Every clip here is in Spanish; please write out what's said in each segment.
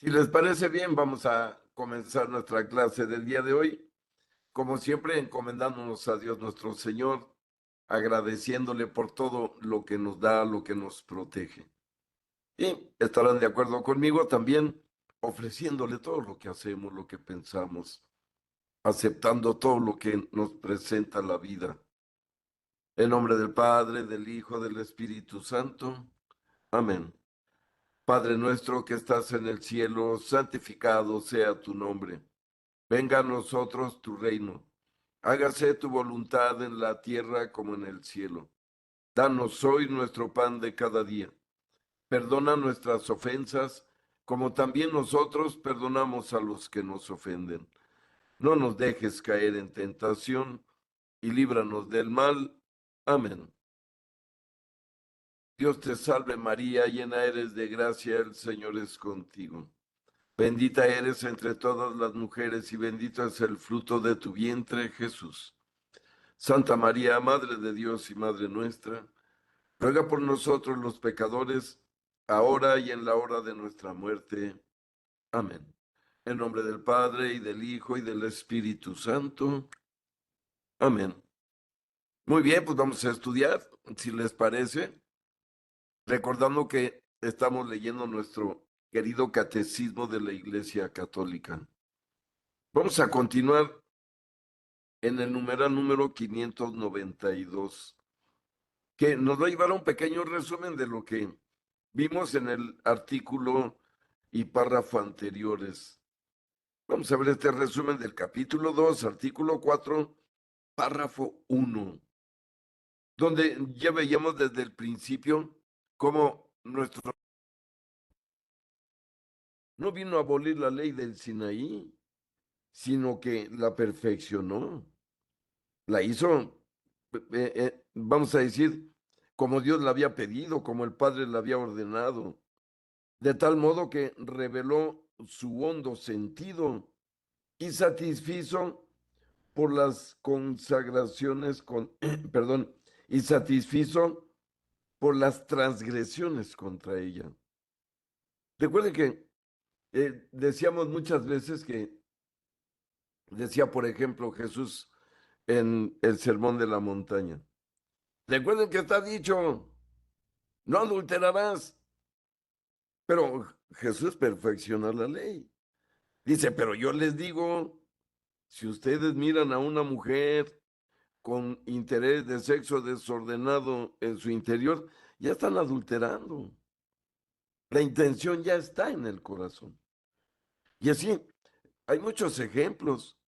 Si les parece bien, vamos a comenzar nuestra clase del día de hoy, como siempre, encomendándonos a Dios nuestro Señor, agradeciéndole por todo lo que nos da, lo que nos protege. Y estarán de acuerdo conmigo también, ofreciéndole todo lo que hacemos, lo que pensamos, aceptando todo lo que nos presenta la vida. En nombre del Padre, del Hijo, del Espíritu Santo. Amén. Padre nuestro que estás en el cielo, santificado sea tu nombre. Venga a nosotros tu reino. Hágase tu voluntad en la tierra como en el cielo. Danos hoy nuestro pan de cada día. Perdona nuestras ofensas, como también nosotros perdonamos a los que nos ofenden. No nos dejes caer en tentación y líbranos del mal. Amén. Dios te salve María, llena eres de gracia, el Señor es contigo. Bendita eres entre todas las mujeres y bendito es el fruto de tu vientre, Jesús. Santa María, Madre de Dios y Madre nuestra, ruega por nosotros los pecadores, ahora y en la hora de nuestra muerte. Amén. En nombre del Padre y del Hijo y del Espíritu Santo. Amén. Muy bien, pues vamos a estudiar, si les parece, recordando que estamos leyendo nuestro querido catecismo de la Iglesia Católica. Vamos a continuar en el numeral número 592, que nos va a llevar a un pequeño resumen de lo que vimos en el artículo y párrafo anteriores. Vamos a ver este resumen del capítulo 2, artículo 4, párrafo 1, donde ya veíamos desde el principio cómo nuestro no vino a abolir la ley del Sinaí, sino que la perfeccionó, la hizo, vamos a decir, como Dios la había pedido, como el Padre la había ordenado, de tal modo que reveló su hondo sentido y satisfizo por las consagraciones perdón, y satisfizo por las transgresiones contra ella. Recuerden que decíamos muchas veces que decía, por ejemplo, Jesús en el Sermón de la Montaña. Recuerden que está dicho, no adulterarás, pero Jesús perfecciona la ley. Dice, pero yo les digo, si ustedes miran a una mujer con interés de sexo desordenado en su interior, ya están adulterando. La intención ya está en el corazón. Y así, hay muchos ejemplos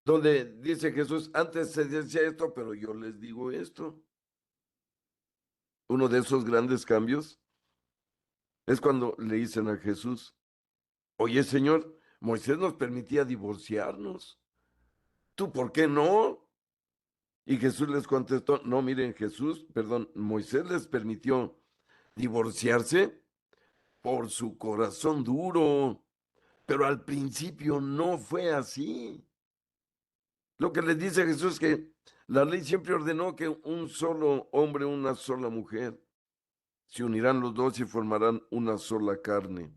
donde dice Jesús, antes se decía esto, pero yo les digo esto. Uno de esos grandes cambios es cuando le dicen a Jesús, oye Señor, Moisés nos permitía divorciarnos. ¿Tú por qué no? Y Jesús les contestó, no, miren, Moisés les permitió divorciarse por su corazón duro, pero al principio no fue así. Lo que les dice Jesús es que la ley siempre ordenó que un solo hombre, una sola mujer, se unirán los dos y formarán una sola carne.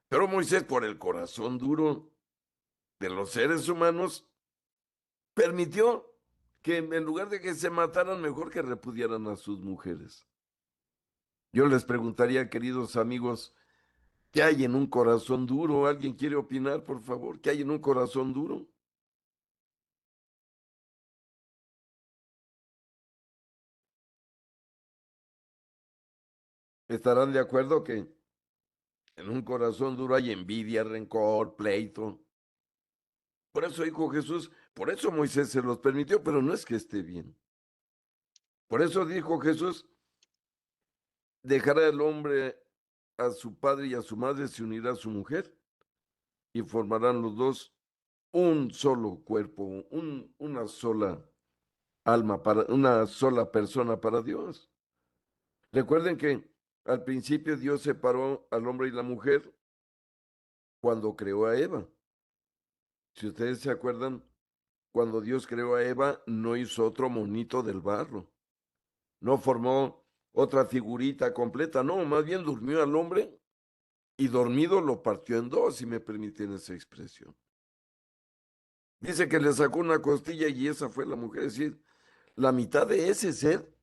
Pero Moisés, por el corazón duro de los seres humanos, permitió que en lugar de que se mataran, mejor que repudiaran a sus mujeres. Yo les preguntaría, queridos amigos, ¿qué hay en un corazón duro? ¿Alguien quiere opinar, por favor? ¿Qué hay en un corazón duro? ¿Estarán de acuerdo que en un corazón duro hay envidia, rencor, pleito? Por eso dijo Jesús, por eso Moisés se los permitió, pero no es que esté bien. Por eso dijo Jesús, dejará el hombre a su padre y a su madre, se unirá a su mujer y formarán los dos un solo cuerpo, una sola alma, para una sola persona para Dios. Recuerden que al principio Dios separó al hombre y la mujer cuando creó a Eva. Si ustedes se acuerdan, cuando Dios creó a Eva, no hizo otro monito del barro, no formó otra figurita completa, no, más bien durmió al hombre y dormido lo partió en dos, si me permiten esa expresión. Dice que le sacó una costilla y esa fue la mujer, es decir, la mitad de ese ser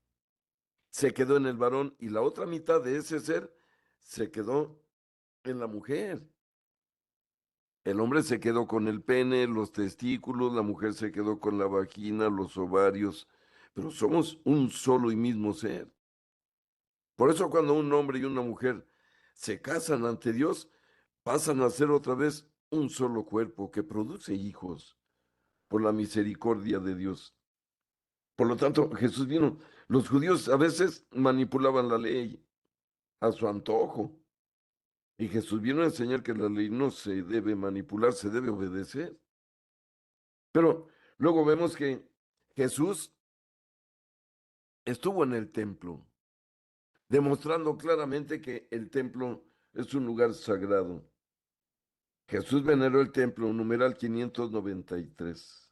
se quedó en el varón y la otra mitad de ese ser se quedó en la mujer. El hombre se quedó con el pene, los testículos, la mujer se quedó con la vagina, los ovarios, pero somos un solo y mismo ser. Por eso cuando un hombre y una mujer se casan ante Dios, pasan a ser otra vez un solo cuerpo que produce hijos por la misericordia de Dios. Por lo tanto, Jesús vino. Los judíos a veces manipulaban la ley a su antojo. Y Jesús vino a enseñar que la ley no se debe manipular, se debe obedecer. Pero luego vemos que Jesús estuvo en el templo, demostrando claramente que el templo es un lugar sagrado. Jesús veneró el templo, numeral 593.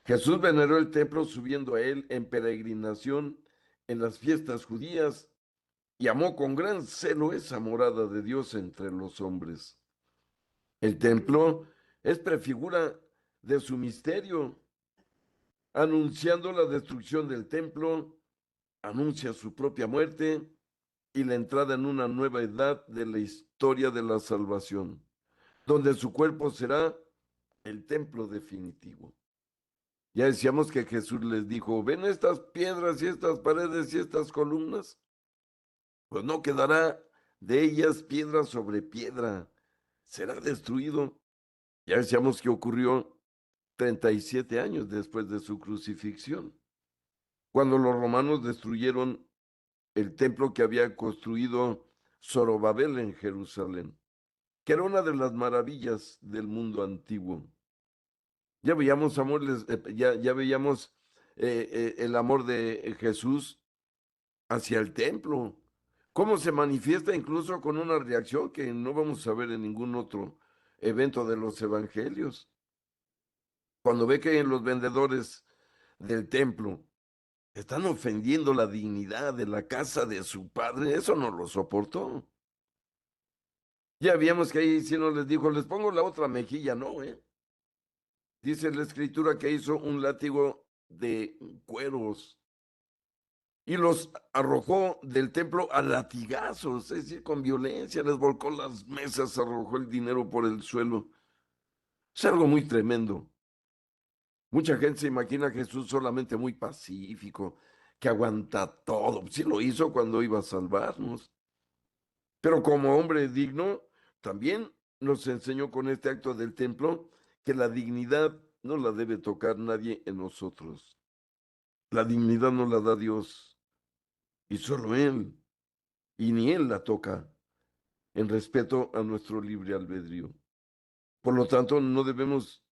Jesús veneró el templo subiendo a él en peregrinación en las fiestas judías y amó con gran celo esa morada de Dios entre los hombres. El templo es prefigura de su misterio, anunciando la destrucción del templo, anuncia su propia muerte y la entrada en una nueva edad de la historia de la salvación, donde su cuerpo será el templo definitivo. Ya decíamos que Jesús les dijo, ¿ven estas piedras y estas paredes y estas columnas? Pues no quedará de ellas piedra sobre piedra, será destruido. Ya decíamos que ocurrió 37 años después de su crucifixión, cuando los romanos destruyeron el templo que había construido Zorobabel en Jerusalén, que era una de las maravillas del mundo antiguo. Ya veíamos, ya veíamos el amor de Jesús hacia el templo, cómo se manifiesta incluso con una reacción que no vamos a ver en ningún otro evento de los evangelios. Cuando ve que los vendedores del templo están ofendiendo la dignidad de la casa de su padre, eso no lo soportó. Ya vimos que ahí sí no les dijo, les pongo la otra mejilla, no, ¿eh? Dice la escritura que hizo un látigo de cueros y los arrojó del templo a latigazos, es decir, con violencia, les volcó las mesas, arrojó el dinero por el suelo. Es algo muy tremendo. Mucha gente se imagina a Jesús solamente muy pacífico, que aguanta todo. Sí lo hizo cuando iba a salvarnos. Pero como hombre digno, también nos enseñó con este acto del templo que la dignidad no la debe tocar nadie en nosotros. La dignidad no la da Dios y solo Él, y ni Él la toca en respeto a nuestro libre albedrío. Por lo tanto, no debemos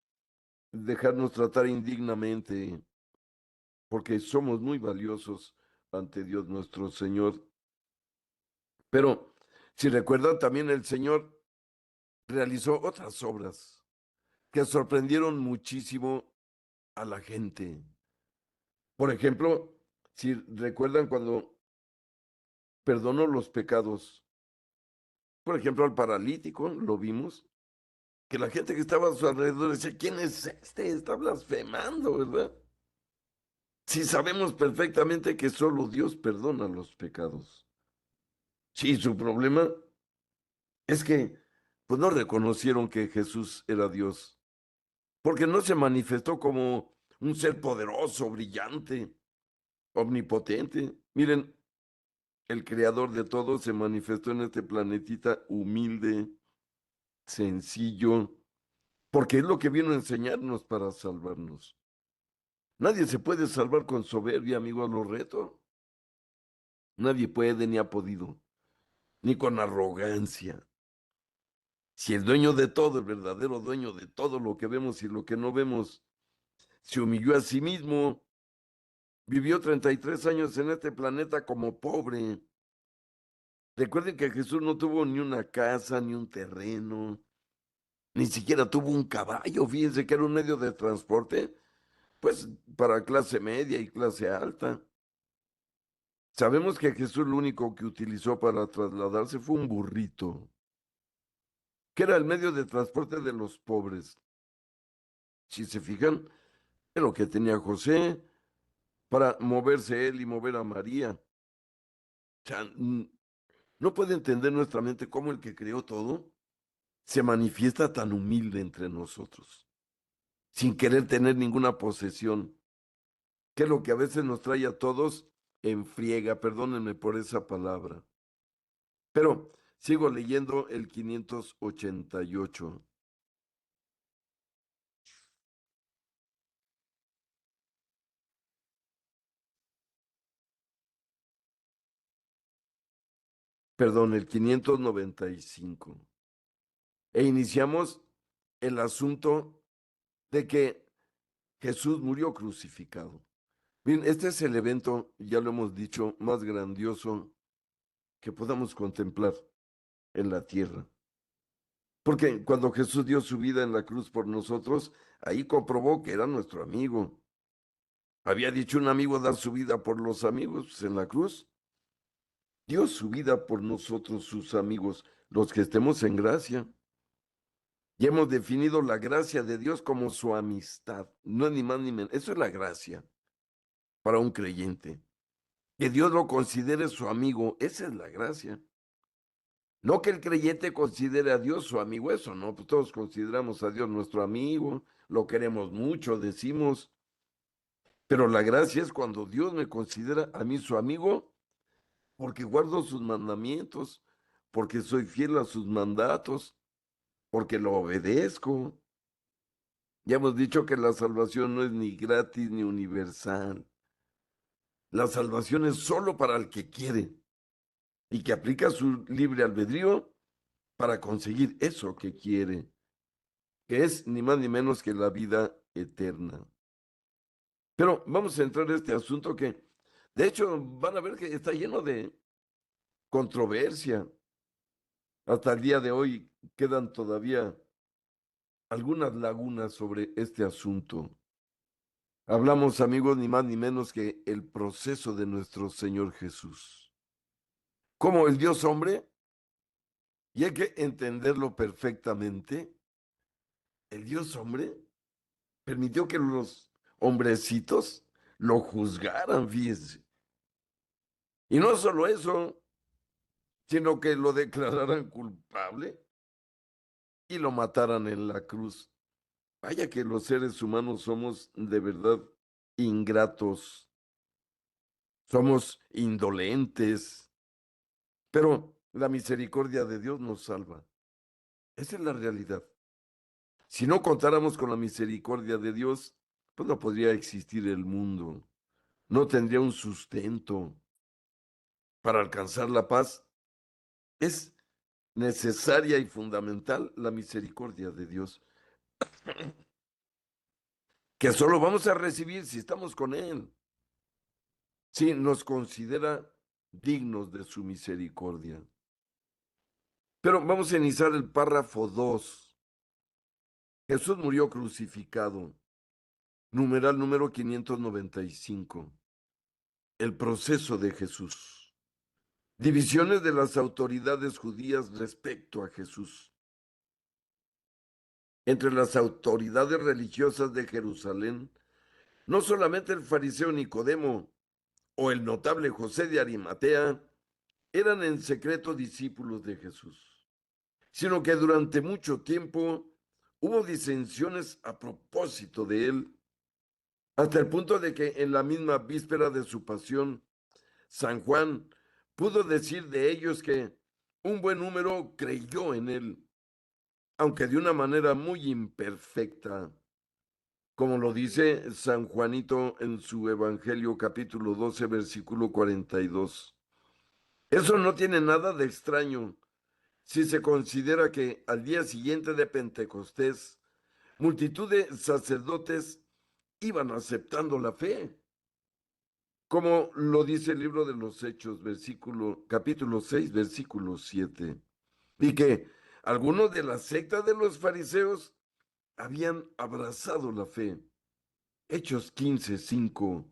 dejarnos tratar indignamente porque somos muy valiosos ante Dios nuestro Señor. Pero si recuerdan, también el Señor realizó otras obras que sorprendieron muchísimo a la gente. Por ejemplo, si recuerdan cuando perdonó los pecados, por ejemplo, al paralítico, lo vimos, que la gente que estaba a su alrededor decía, ¿quién es este? Está blasfemando, ¿verdad? Si sabemos perfectamente que solo Dios perdona los pecados. Sí, su problema es que pues no reconocieron que Jesús era Dios, porque no se manifestó como un ser poderoso, brillante, omnipotente. Miren, el creador de todo se manifestó en este planetita humilde, sencillo, porque es lo que vino a enseñarnos para salvarnos. Nadie se puede salvar con soberbia, amigo, lo reto. Nadie puede ni ha podido, ni con arrogancia. Si el dueño de todo, el verdadero dueño de todo lo que vemos y lo que no vemos, se humilló a sí mismo, vivió 33 años en este planeta como pobre. Recuerden que Jesús no tuvo ni una casa, ni un terreno, ni siquiera tuvo un caballo. Fíjense que era un medio de transporte, pues para clase media y clase alta. Sabemos que Jesús lo único que utilizó para trasladarse fue un burrito. que era el medio de transporte de los pobres. Si se fijan en lo que tenía José para moverse él y mover a María. O sea, no puede entender nuestra mente cómo el que creó todo se manifiesta tan humilde entre nosotros, sin querer tener ninguna posesión, que es lo que a veces nos trae a todos en friega, perdónenme por esa palabra. Pero sigo leyendo el 588. Perdón, el 595. E iniciamos el asunto de que Jesús murió crucificado. Bien, este es el evento, ya lo hemos dicho, más grandioso que podamos contemplar en la tierra. Porque cuando Jesús dio su vida en la cruz por nosotros, ahí comprobó que era nuestro amigo. Había dicho un amigo dar su vida por los amigos, pues en la cruz dio su vida por nosotros, sus amigos, los que estemos en gracia. Y hemos definido la gracia de Dios como su amistad. No es ni más ni menos. Eso es la gracia para un creyente. Que Dios lo considere su amigo, esa es la gracia. No que el creyente considere a Dios su amigo, eso no, pues todos consideramos a Dios nuestro amigo, lo queremos mucho, decimos, pero la gracia es cuando Dios me considera a mí su amigo porque guardo sus mandamientos, porque soy fiel a sus mandatos, porque lo obedezco. Ya hemos dicho que la salvación no es ni gratis ni universal. La salvación es solo para el que quiere y que aplica su libre albedrío para conseguir eso que quiere, que es ni más ni menos que la vida eterna. Pero vamos a entrar en este asunto que, de hecho, van a ver que está lleno de controversia. Hasta el día de hoy quedan todavía algunas lagunas sobre este asunto. Hablamos, amigos, ni más ni menos que el proceso de nuestro Señor Jesús. Como el Dios hombre, y hay que entenderlo perfectamente, el Dios hombre permitió que los hombrecitos lo juzgaran, fíjense. Y no solo eso, sino que lo declararan culpable y lo mataran en la cruz. Vaya que los seres humanos somos de verdad ingratos, somos indolentes, pero la misericordia de Dios nos salva. Esa es la realidad. Si no contáramos con la misericordia de Dios, pues no podría existir el mundo, no tendría un sustento. Para alcanzar la paz es necesaria y fundamental la misericordia de Dios, que solo vamos a recibir si estamos con Él, si nos considera dignos de su misericordia. Pero vamos a iniciar el párrafo 2. Jesús murió crucificado. Numeral número 595. El proceso de Jesús. Divisiones de las autoridades judías respecto a Jesús. Entre las autoridades religiosas de Jerusalén, no solamente el fariseo Nicodemo o el notable José de Arimatea eran en secreto discípulos de Jesús, sino que durante mucho tiempo hubo disensiones a propósito de él, hasta el punto de que en la misma víspera de su pasión, San Juan pudo decir de ellos que un buen número creyó en él, aunque de una manera muy imperfecta, como lo dice San Juanito en su Evangelio capítulo 12 versículo 42. Eso no tiene nada de extraño si se considera que al día siguiente de Pentecostés, multitud de sacerdotes iban aceptando la fe, como lo dice el libro de los Hechos, capítulo 6 versículo 7, y que algunos de la secta de los fariseos habían abrazado la fe. Hechos 15:5,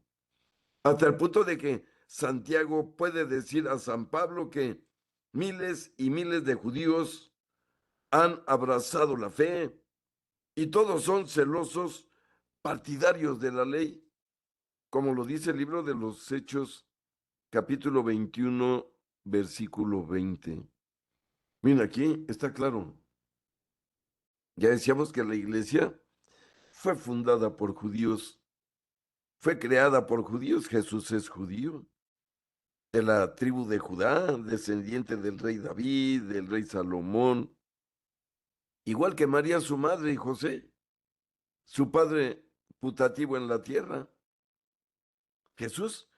hasta el punto de que Santiago puede decir a San Pablo que miles y miles de judíos han abrazado la fe y todos son celosos partidarios de la ley, como lo dice el libro de los Hechos, capítulo 21, versículo 20. Miren, aquí está claro. Ya decíamos que la iglesia fue fundada por judíos, fue creada por judíos, Jesús es judío, de la tribu de Judá, descendiente del rey David, del rey Salomón, igual que María su madre y José, su padre putativo en la tierra. Jesús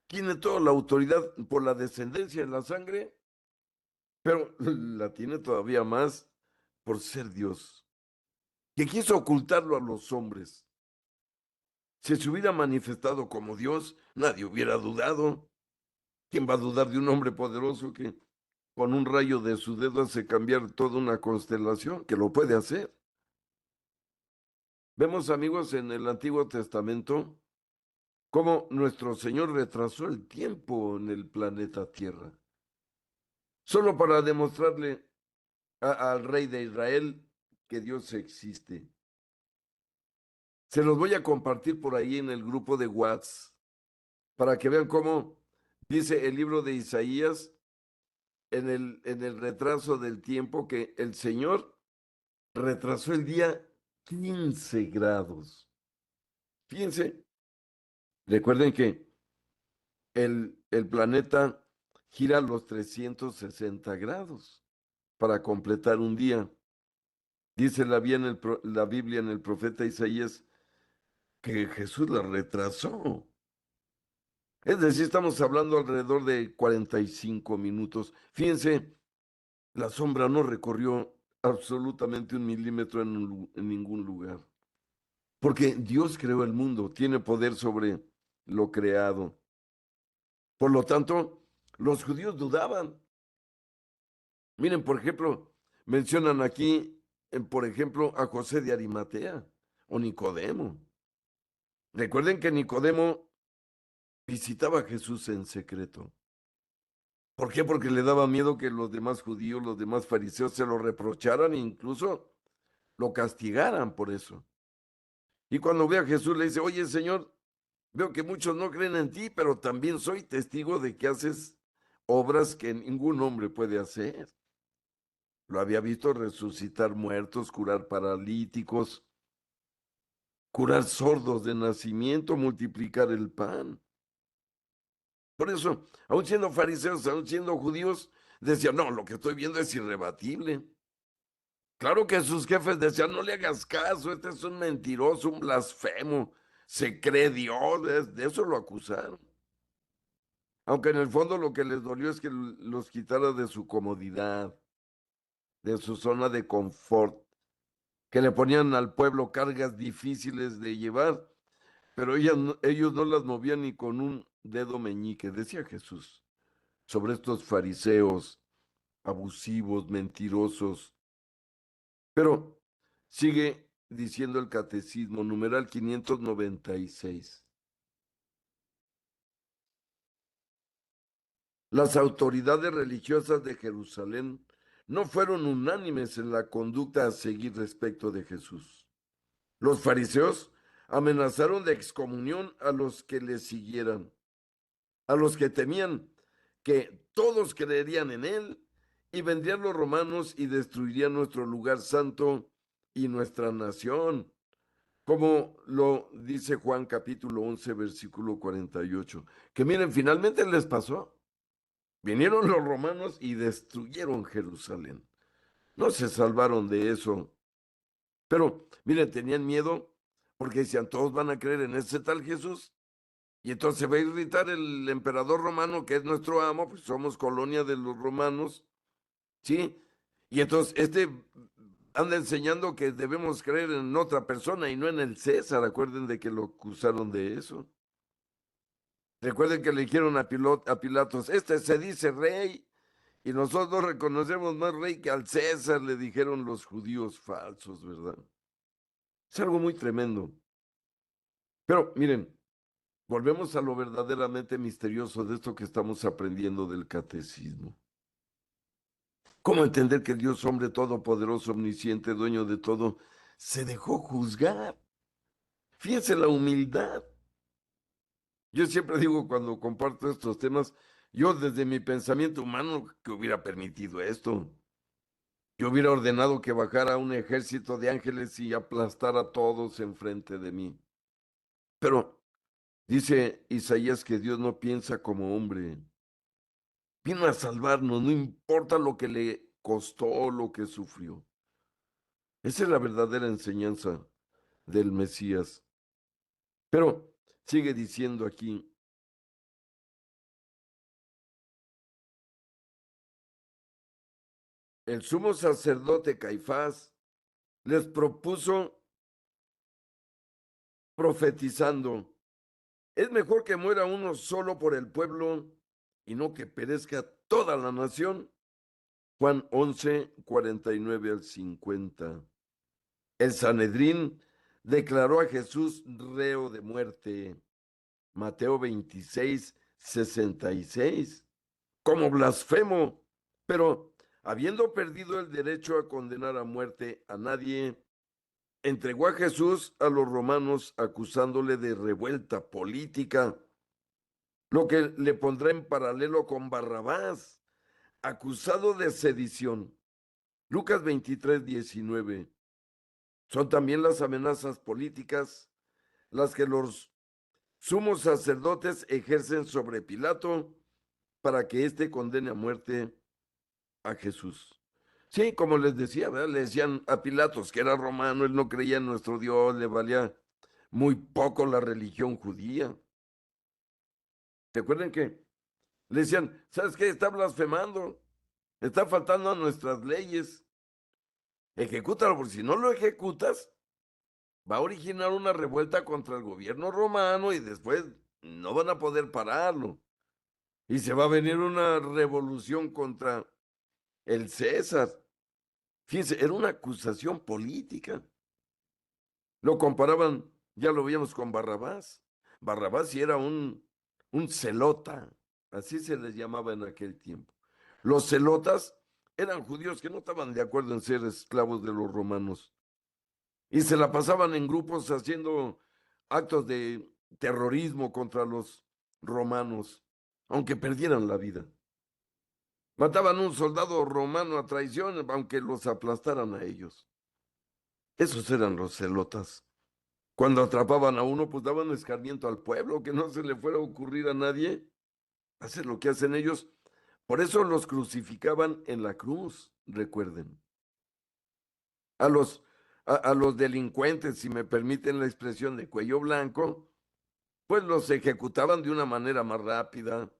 tiene toda la autoridad por la descendencia en la sangre, pero la tiene todavía más por ser Dios, que quiso ocultarlo a los hombres. Si se hubiera manifestado como Dios, nadie hubiera dudado. ¿Quién va a dudar de un hombre poderoso que con un rayo de su dedo hace cambiar toda una constelación? Que lo puede hacer. Vemos, amigos, en el Antiguo Testamento cómo nuestro Señor retrasó el tiempo en el planeta Tierra, solo para demostrarle al rey de Israel que Dios existe. Se los voy a compartir por ahí en el grupo de WhatsApp para que vean cómo dice el libro de Isaías en el retraso del tiempo que el Señor retrasó el día 15 grados. Fíjense, recuerden que el planeta gira a los 360 grados para completar un día. Dice la Biblia en el profeta Isaías que Jesús la retrasó. Es decir, estamos hablando alrededor de 45 minutos. Fíjense, la sombra no recorrió absolutamente un milímetro en ningún lugar. Porque Dios creó el mundo, tiene poder sobre lo creado. Por lo tanto, los judíos dudaban. Miren, por ejemplo, mencionan aquí, por ejemplo, a José de Arimatea o Nicodemo. Recuerden que Nicodemo visitaba a Jesús en secreto. ¿Por qué? Porque le daba miedo que los demás judíos, los demás fariseos se lo reprocharan e incluso lo castigaran por eso. Y cuando ve a Jesús le dice, oye Señor, veo que muchos no creen en ti, pero también soy testigo de que haces obras que ningún hombre puede hacer. Lo había visto resucitar muertos, curar paralíticos, curar sordos de nacimiento, multiplicar el pan. Por eso, aun siendo fariseos, aun siendo judíos, decían, no, lo que estoy viendo es irrebatible. Claro que sus jefes decían, no le hagas caso, este es un mentiroso, un blasfemo, se cree Dios, de eso lo acusaron. Aunque en el fondo lo que les dolió es que los quitara de su comodidad, de su zona de confort, que le ponían al pueblo cargas difíciles de llevar, pero ellos no las movían ni con un dedo meñique, decía Jesús, sobre estos fariseos abusivos, mentirosos. Pero sigue diciendo el catecismo, numeral 596. Las autoridades religiosas de Jerusalén no fueron unánimes en la conducta a seguir respecto de Jesús. Los fariseos amenazaron de excomunión a los que le siguieran, a los que temían que todos creerían en él y vendrían los romanos y destruirían nuestro lugar santo y nuestra nación, como lo dice Juan capítulo 11, versículo 48. Que miren, finalmente les pasó. Vinieron los romanos y destruyeron Jerusalén. No se salvaron de eso. Pero, miren, tenían miedo porque decían, todos van a creer en ese tal Jesús. Y entonces se va a irritar el emperador romano, que es nuestro amo, pues somos colonia de los romanos, ¿sí? Y entonces anda enseñando que debemos creer en otra persona y no en el César. Acuerden de que lo acusaron de eso. Recuerden que le dijeron a Pilatos, este se dice rey. Y nosotros reconocemos más rey que al César, le dijeron los judíos falsos, ¿verdad? Es algo muy tremendo. Pero miren, volvemos a lo verdaderamente misterioso de esto que estamos aprendiendo del catecismo. ¿Cómo entender que Dios, hombre todopoderoso, omnisciente, dueño de todo, se dejó juzgar? Fíjense la humildad. Yo siempre digo cuando comparto estos temas, yo desde mi pensamiento humano que hubiera permitido esto. Yo hubiera ordenado que bajara un ejército de ángeles y aplastara a todos enfrente de mí. Pero dice Isaías que Dios no piensa como hombre. Vino a salvarnos, no importa lo que le costó, lo que sufrió. Esa es la verdadera enseñanza del Mesías. Pero sigue diciendo aquí, el sumo sacerdote Caifás les propuso profetizando, es mejor que muera uno solo por el pueblo y no que perezca toda la nación. Juan 11, 49 al 50. El Sanedrín declaró a Jesús reo de muerte. Mateo 26, 66. Como blasfemo. Pero habiendo perdido el derecho a condenar a muerte a nadie, entregó a Jesús a los romanos acusándole de revuelta política, lo que le pondrá en paralelo con Barrabás, acusado de sedición. Lucas 23, 19. Son también las amenazas políticas las que los sumos sacerdotes ejercen sobre Pilato para que éste condene a muerte a Jesús. Sí, como les decía, ¿verdad? Le decían a Pilatos que era romano, él no creía en nuestro Dios, le valía muy poco la religión judía. ¿Te acuerdan que le decían, ¿sabes qué? Está blasfemando, está faltando a nuestras leyes, ejecútalo, porque si no lo ejecutas, va a originar una revuelta contra el gobierno romano y después no van a poder pararlo. Y se va a venir una revolución contra el César. Fíjense, era una acusación política. Lo comparaban, ya lo veíamos con Barrabás. Barrabás sí era un celota, así se les llamaba en aquel tiempo. Los celotas eran judíos que no estaban de acuerdo en ser esclavos de los romanos y se la pasaban en grupos haciendo actos de terrorismo contra los romanos, aunque perdieran la vida. Mataban a un soldado romano a traición, aunque los aplastaran a ellos. Esos eran los celotas. Cuando atrapaban a uno, pues daban escarmiento al pueblo, que no se le fuera a ocurrir a nadie hacer lo que hacen ellos. Por eso los crucificaban en la cruz, recuerden. A los, a los delincuentes, si me permiten la expresión de cuello blanco, pues los ejecutaban de una manera más rápida,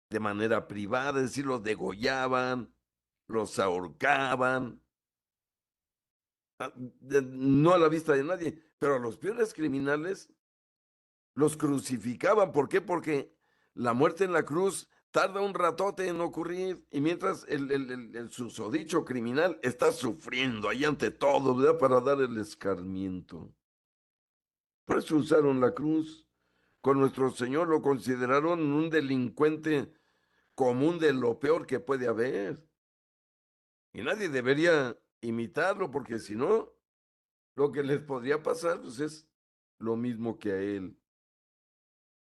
de manera privada, es decir, los degollaban, los ahorcaban, no a la vista de nadie, pero a los peores criminales los crucificaban. ¿Por qué? Porque la muerte en la cruz tarda un ratote en ocurrir y mientras el susodicho criminal está sufriendo ahí ante todo, ¿verdad? Para dar el escarmiento. Por eso usaron la cruz. Con nuestro Señor lo consideraron un delincuente común de lo peor que puede haber. Y nadie debería imitarlo porque si no, lo que les podría pasar pues, es lo mismo que a él.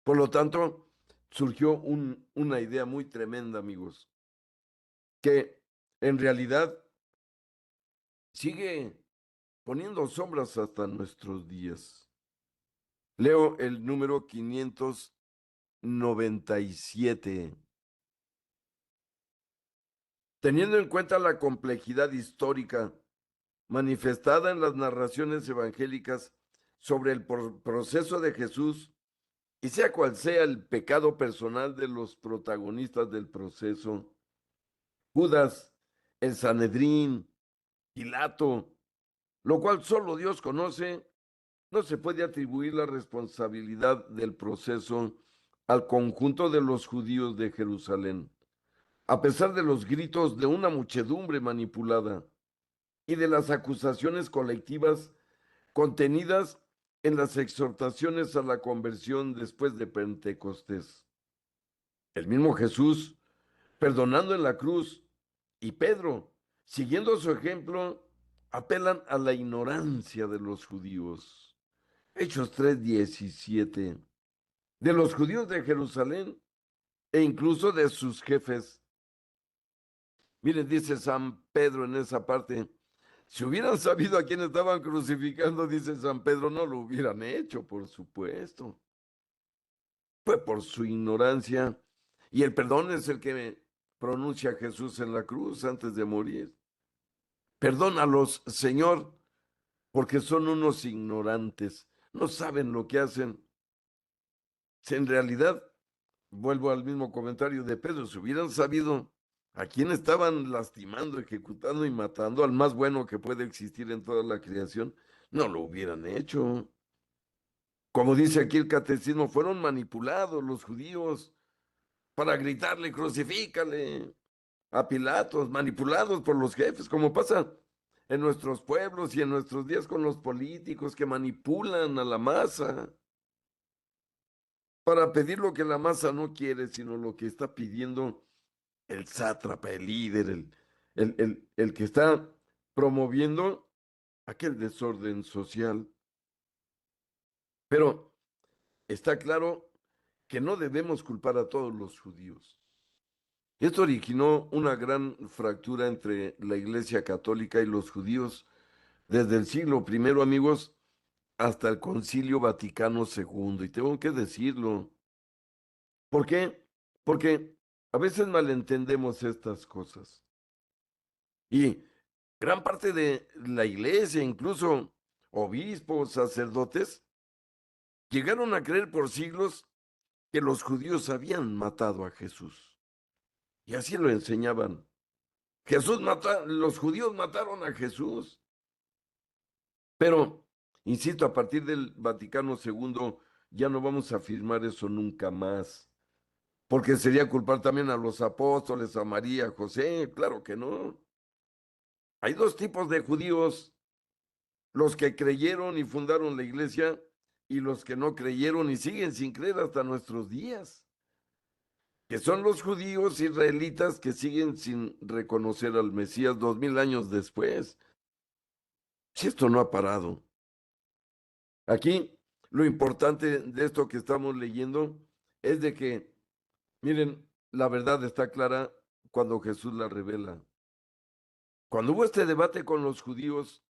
Por lo tanto, surgió una idea muy tremenda, amigos, que en realidad sigue poniendo sombras hasta nuestros días. Leo el número 597. Teniendo en cuenta la complejidad histórica manifestada en las narraciones evangélicas sobre el proceso de Jesús, y sea cual sea el pecado personal de los protagonistas del proceso, Judas, el Sanedrín, Pilato, lo cual solo Dios conoce, no se puede atribuir la responsabilidad del proceso al conjunto de los judíos de Jerusalén, a pesar de los gritos de una muchedumbre manipulada y de las acusaciones colectivas contenidas en las exhortaciones a la conversión después de Pentecostés. El mismo Jesús, perdonando en la cruz, y Pedro, siguiendo su ejemplo, apelan a la ignorancia de los judíos. Hechos 3:17. De los judíos de Jerusalén e incluso de sus jefes. Miren, dice San Pedro en esa parte, si hubieran sabido a quién estaban crucificando, dice San Pedro, no lo hubieran hecho, por supuesto. Fue por su ignorancia. Y el perdón es el que pronuncia Jesús en la cruz antes de morir. Perdónalos, Señor, porque son unos ignorantes, no saben lo que hacen. Si en realidad, vuelvo al mismo comentario de Pedro, si hubieran sabido a quién estaban lastimando, ejecutando y matando, al más bueno que puede existir en toda la creación, no lo hubieran hecho. Como dice aquí el catecismo, fueron manipulados los judíos para gritarle, crucifícale a Pilatos, manipulados por los jefes, como pasa en nuestros pueblos y en nuestros días con los políticos que manipulan a la masa para pedir lo que la masa no quiere, sino lo que está pidiendo el sátrapa, el líder, el que está promoviendo aquel desorden social. Pero está claro que no debemos culpar a todos los judíos. Esto originó una gran fractura entre la Iglesia Católica y los judíos desde el siglo primero, amigos, hasta el Concilio Vaticano II. Y tengo que decirlo. ¿Por qué? Porque a veces malentendemos estas cosas. Y gran parte de la Iglesia, incluso obispos, sacerdotes, llegaron a creer por siglos que los judíos habían matado a Jesús. Y así lo enseñaban. Los judíos mataron a Jesús. Pero, insisto, a partir del Vaticano II ya no vamos a afirmar eso nunca más, porque sería culpar también a los apóstoles, a María, a José, claro que no. Hay dos tipos de judíos, los que creyeron y fundaron la iglesia y los que no creyeron y siguen sin creer hasta nuestros días, que son los judíos israelitas que siguen sin reconocer al Mesías 2000 años después. Si esto no ha parado. Aquí lo importante de esto que estamos leyendo es de que, miren, la verdad está clara cuando Jesús la revela. Cuando hubo este debate con los judíos,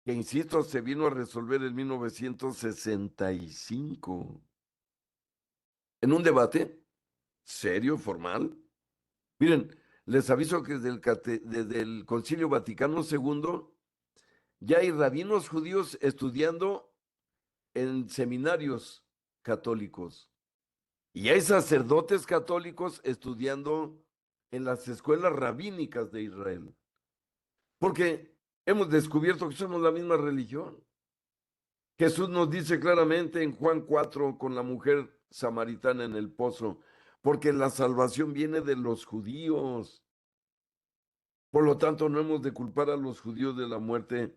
que insisto, se vino a resolver en 1965, en un debate serio, formal. Miren, les aviso que desde el Concilio Vaticano II ya hay rabinos judíos estudiando en seminarios católicos. Y hay sacerdotes católicos estudiando en las escuelas rabínicas de Israel, porque hemos descubierto que somos la misma religión. Jesús nos dice claramente en Juan 4 con la mujer samaritana en el pozo, porque la salvación viene de los judíos. Por lo tanto, no hemos de culpar a los judíos de la muerte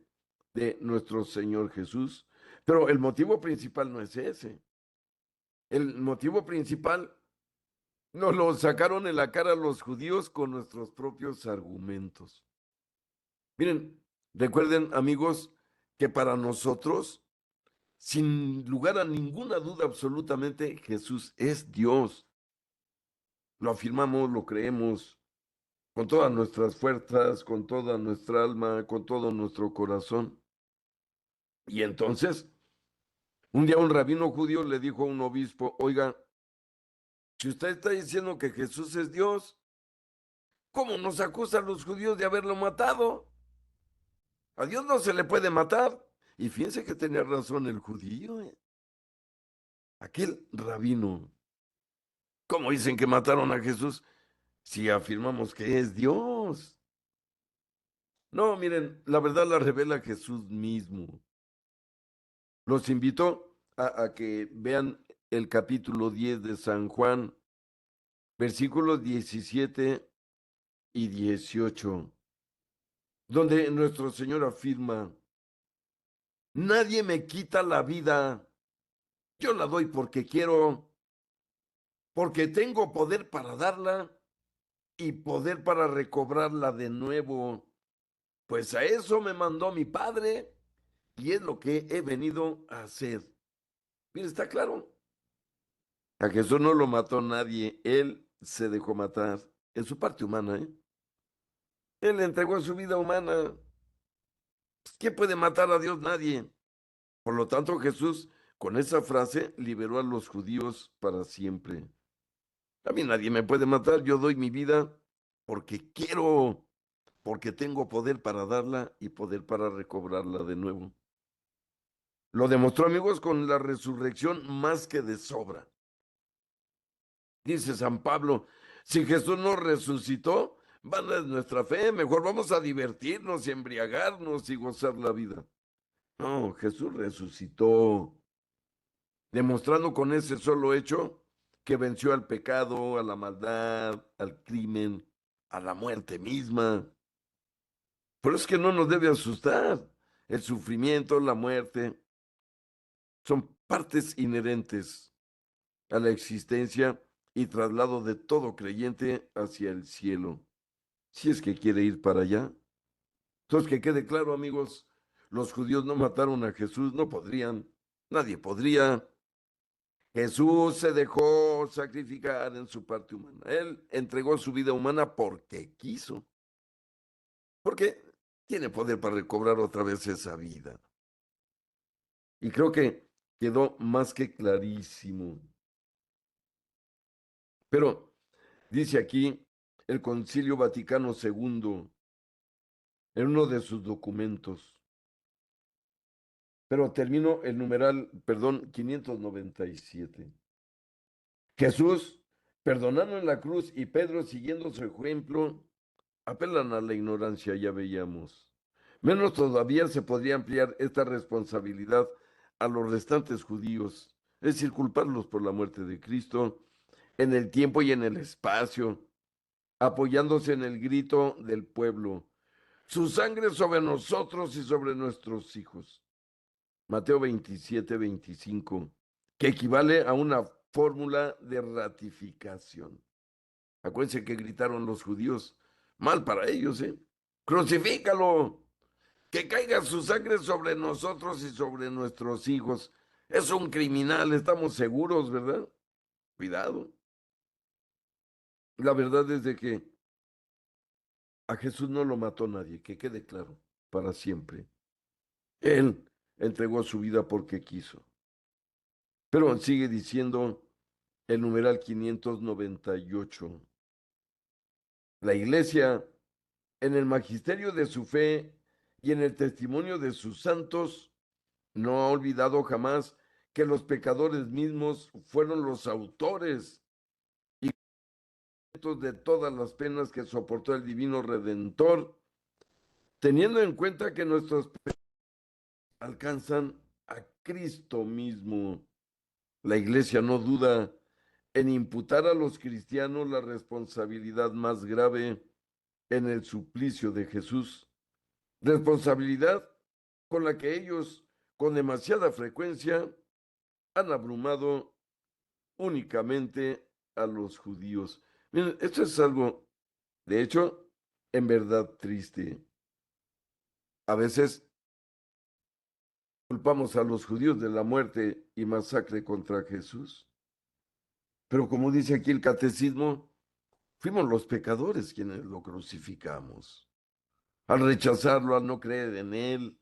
de nuestro Señor Jesús. Pero el motivo principal no es ese. El motivo principal nos lo sacaron en la cara los judíos con nuestros propios argumentos. Miren, recuerden, amigos, que para nosotros, sin lugar a ninguna duda absolutamente, Jesús es Dios. Lo afirmamos, lo creemos con todas nuestras fuerzas, con toda nuestra alma, con todo nuestro corazón. Y entonces, un día un rabino judío le dijo a un obispo, oiga, si usted está diciendo que Jesús es Dios, ¿cómo nos acusan los judíos de haberlo matado? A Dios no se le puede matar. Y fíjense que tenía razón el judío, aquel rabino. ¿Cómo dicen que mataron a Jesús si afirmamos que es Dios? No, miren, la verdad la revela Jesús mismo. Los invito a que vean el capítulo 10 de San Juan, versículos 17 y 18, donde nuestro Señor afirma, nadie me quita la vida, yo la doy porque quiero, porque tengo poder para darla y poder para recobrarla de nuevo. Pues a eso me mandó mi Padre y es lo que he venido a hacer. Mira, está claro. A Jesús no lo mató nadie, él se dejó matar en su parte humana, ¿eh? Él entregó su vida humana. ¿Quién puede matar a Dios? Nadie. Por lo tanto, Jesús, con esa frase, liberó a los judíos para siempre. A mí nadie me puede matar, yo doy mi vida porque quiero, porque tengo poder para darla y poder para recobrarla de nuevo. Lo demostró, amigos, con la resurrección más que de sobra. Dice San Pablo, si Jesús no resucitó, vana es nuestra fe, mejor vamos a divertirnos y embriagarnos y gozar la vida. No, Jesús resucitó, demostrando con ese solo hecho que venció al pecado, a la maldad, al crimen, a la muerte misma. Por eso es que no nos debe asustar. El sufrimiento, la muerte, son partes inherentes a la existencia y traslado de todo creyente hacia el cielo, si es que quiere ir para allá. Entonces, que quede claro, amigos, los judíos no mataron a Jesús, no podrían, nadie podría. Jesús se dejó sacrificar en su parte humana. Él entregó su vida humana porque quiso, porque tiene poder para recobrar otra vez esa vida. Y creo que quedó más que clarísimo. Pero dice aquí el Concilio Vaticano II en uno de sus documentos, pero termino el numeral, perdón, 597. Jesús, perdonando en la cruz y Pedro siguiendo su ejemplo, apelan a la ignorancia, ya veíamos. Menos todavía se podría ampliar esta responsabilidad a los restantes judíos, es decir, culparlos por la muerte de Cristo en el tiempo y en el espacio, apoyándose en el grito del pueblo, su sangre sobre nosotros y sobre nuestros hijos. Mateo 27-25, que equivale a una fórmula de ratificación. Acuérdense que gritaron los judíos, mal para ellos, ¿eh? Crucifícalo, que caiga su sangre sobre nosotros y sobre nuestros hijos. Es un criminal, estamos seguros, ¿verdad? Cuidado. La verdad es de que a Jesús no lo mató nadie, que quede claro, para siempre. Él entregó su vida porque quiso. Pero sigue diciendo el numeral 598. La iglesia, en el magisterio de su fe y en el testimonio de sus santos, no ha olvidado jamás que los pecadores mismos fueron los autores de todas las penas que soportó el divino Redentor, teniendo en cuenta que nuestros pecados alcanzan a Cristo mismo. La iglesia no duda en imputar a los cristianos la responsabilidad más grave en el suplicio de Jesús, responsabilidad con la que ellos con demasiada frecuencia han abrumado únicamente a los judíos. Miren, esto es algo, de hecho, en verdad triste. A veces culpamos a los judíos de la muerte y masacre contra Jesús, pero como dice aquí el catecismo, fuimos los pecadores quienes lo crucificamos. Al rechazarlo, al no creer en él,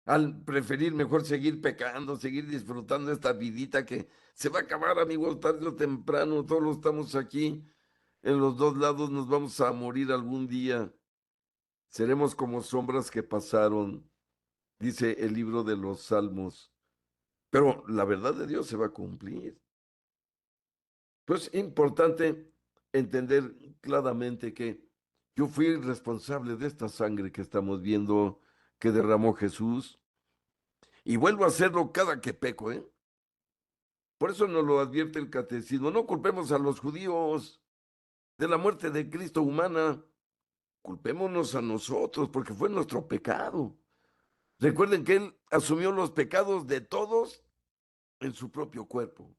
al preferir mejor seguir pecando, seguir disfrutando esta vidita que se va a acabar, amigos, tarde o temprano, todos estamos aquí, en los dos lados nos vamos a morir algún día. Seremos como sombras que pasaron, dice el libro de los Salmos. Pero la verdad de Dios se va a cumplir. Pues es importante entender claramente que yo fui responsable de esta sangre que estamos viendo que derramó Jesús y vuelvo a hacerlo cada que peco, ¿eh? Por eso nos lo advierte el catecismo. No culpemos a los judíos de la muerte de Cristo humana, culpémonos a nosotros porque fue nuestro pecado. Recuerden que Él asumió los pecados de todos en su propio cuerpo.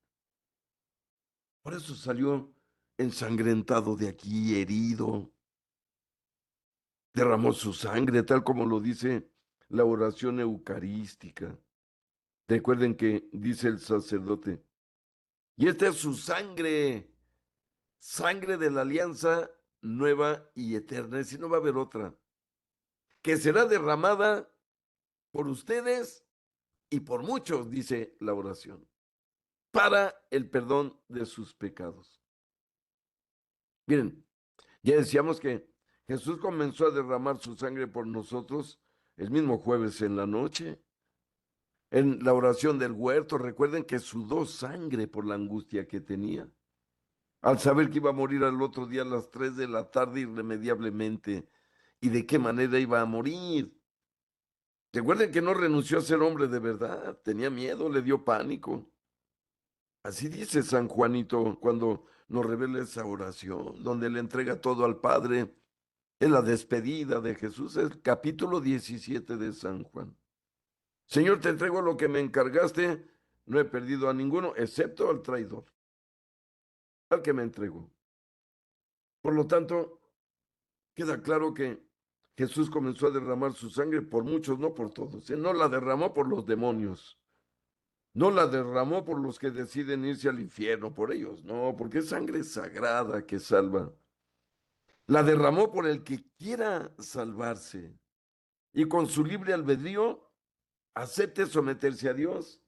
Por eso salió ensangrentado de aquí, herido, derramó su sangre, tal como lo dice la oración eucarística. Recuerden que dice el sacerdote, y esta es su sangre, sangre de la alianza nueva y eterna, es decir, no va a haber otra, que será derramada por ustedes y por muchos, dice la oración, para el perdón de sus pecados. Miren, ya decíamos que Jesús comenzó a derramar su sangre por nosotros el mismo jueves en la noche. En la oración del huerto, recuerden que sudó sangre por la angustia que tenía. Al saber que iba a morir al otro día a las 3 de la tarde irremediablemente, y de qué manera iba a morir. Recuerden que no renunció a ser hombre de verdad, tenía miedo, le dio pánico. Así dice San Juanito cuando nos revela esa oración, donde le entrega todo al Padre. Es la despedida de Jesús, es el capítulo 17 de San Juan. Señor, te entrego lo que me encargaste, no he perdido a ninguno, excepto al traidor, al que me entregó. Por lo tanto, queda claro que Jesús comenzó a derramar su sangre por muchos, no por todos. No la derramó por los demonios, no la derramó por los que deciden irse al infierno, por ellos, no, porque es sangre sagrada que salva. La derramó por el que quiera salvarse y con su libre albedrío acepte someterse a Dios,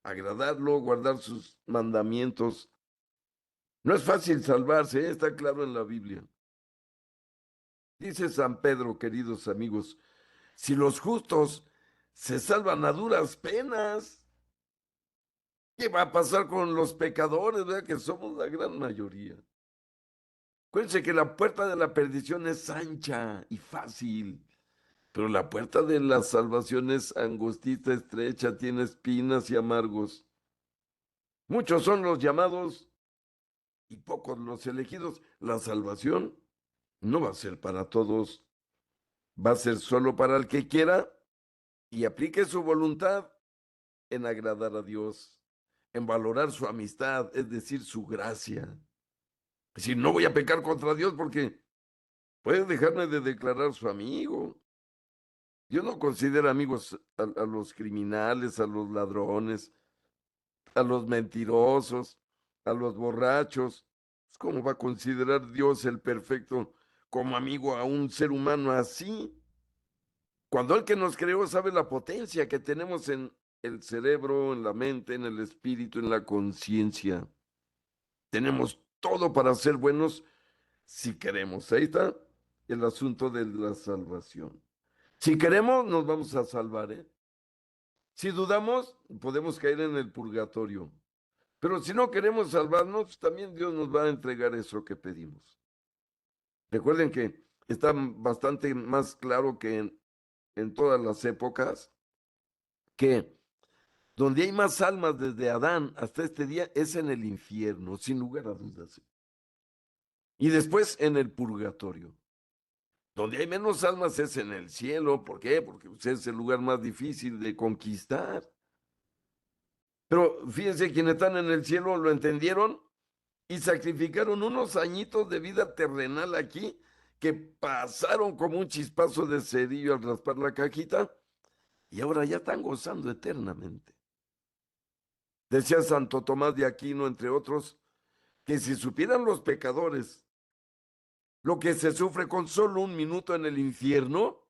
agradarlo, guardar sus mandamientos. No es fácil salvarse, está claro en la Biblia. Dice San Pedro, queridos amigos, si los justos se salvan a duras penas, ¿qué va a pasar con los pecadores, verdad? Que somos la gran mayoría. Acuérdense que la puerta de la perdición es ancha y fácil, pero la puerta de la salvación es angostita, estrecha, tiene espinas y amargos. Muchos son los llamados y pocos los elegidos. La salvación no va a ser para todos, va a ser solo para el que quiera y aplique su voluntad en agradar a Dios, en valorar su amistad, es decir, su gracia. Es decir, no voy a pecar contra Dios porque puede dejarme de declarar su amigo. Dios no considera amigos a los criminales, a los ladrones, a los mentirosos, a los borrachos. ¿Cómo va a considerar Dios el perfecto como amigo a un ser humano así? Cuando el que nos creó sabe la potencia que tenemos en el cerebro, en la mente, en el espíritu, en la conciencia. Tenemos todo para ser buenos si queremos. Ahí está el asunto de la salvación. Si queremos, nos vamos a salvar, ¿eh? Si dudamos, podemos caer en el purgatorio. Pero si no queremos salvarnos, también Dios nos va a entregar eso que pedimos. Recuerden que está bastante más claro que en todas las épocas que donde hay más almas desde Adán hasta este día es en el infierno, sin lugar a dudas. Y después en el purgatorio. Donde hay menos almas es en el cielo. ¿Por qué? Porque es el lugar más difícil de conquistar. Pero fíjense, quienes están en el cielo lo entendieron y sacrificaron unos añitos de vida terrenal aquí que pasaron como un chispazo de cerillo al raspar la cajita y ahora ya están gozando eternamente. Decía Santo Tomás de Aquino, entre otros, que si supieran los pecadores lo que se sufre con solo un minuto en el infierno,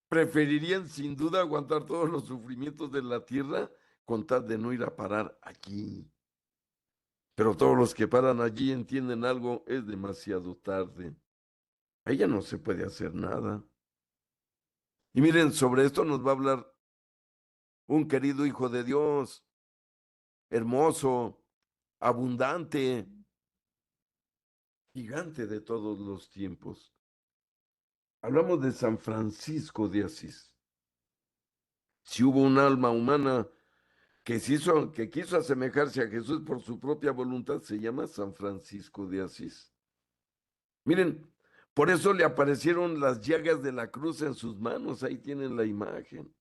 preferirían sin duda aguantar todos los sufrimientos de la tierra con tal de no ir a parar aquí. Pero todos los que paran allí entienden algo, es demasiado tarde. Ahí ya no se puede hacer nada. Y miren, sobre esto nos va a hablar un querido Hijo de Dios, hermoso, abundante, gigante de todos los tiempos. Hablamos de San Francisco de Asís. Si hubo un alma humana que quiso asemejarse a Jesús por su propia voluntad, se llama San Francisco de Asís. Miren, por eso le aparecieron las llagas de la cruz en sus manos, ahí tienen la imagen.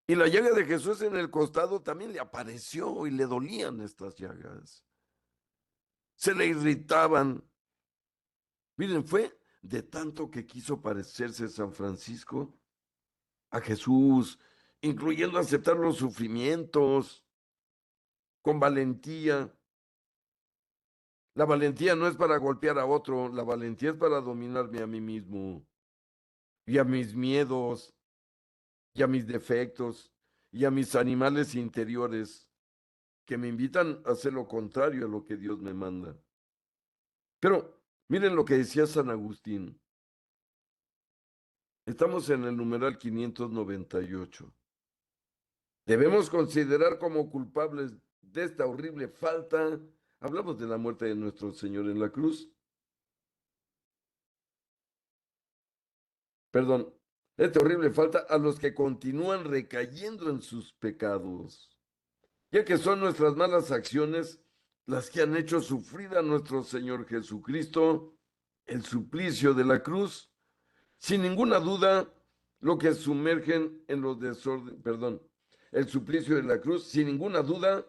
Y la llaga de Jesús en el costado también le apareció y le dolían estas llagas. se le irritaban. Miren, fue de tanto que quiso parecerse San Francisco a Jesús, incluyendo aceptar los sufrimientos con valentía. La valentía no es para golpear a otro, la valentía es para dominarme a mí mismo y a mis miedos y a mis defectos y a mis animales interiores que me invitan a hacer lo contrario a lo que Dios me manda. Pero miren lo que decía San Agustín. Estamos en el numeral 598. Debemos considerar como culpables de esta horrible falta. Hablamos de la muerte de nuestro Señor en la cruz. Perdón, esta horrible falta a los que continúan recayendo en sus pecados, ya que son nuestras malas acciones las que han hecho sufrir a nuestro Señor Jesucristo el suplicio de la cruz. Sin ninguna duda, lo que sumergen en los desórdenes, perdón, el suplicio de la cruz, sin ninguna duda,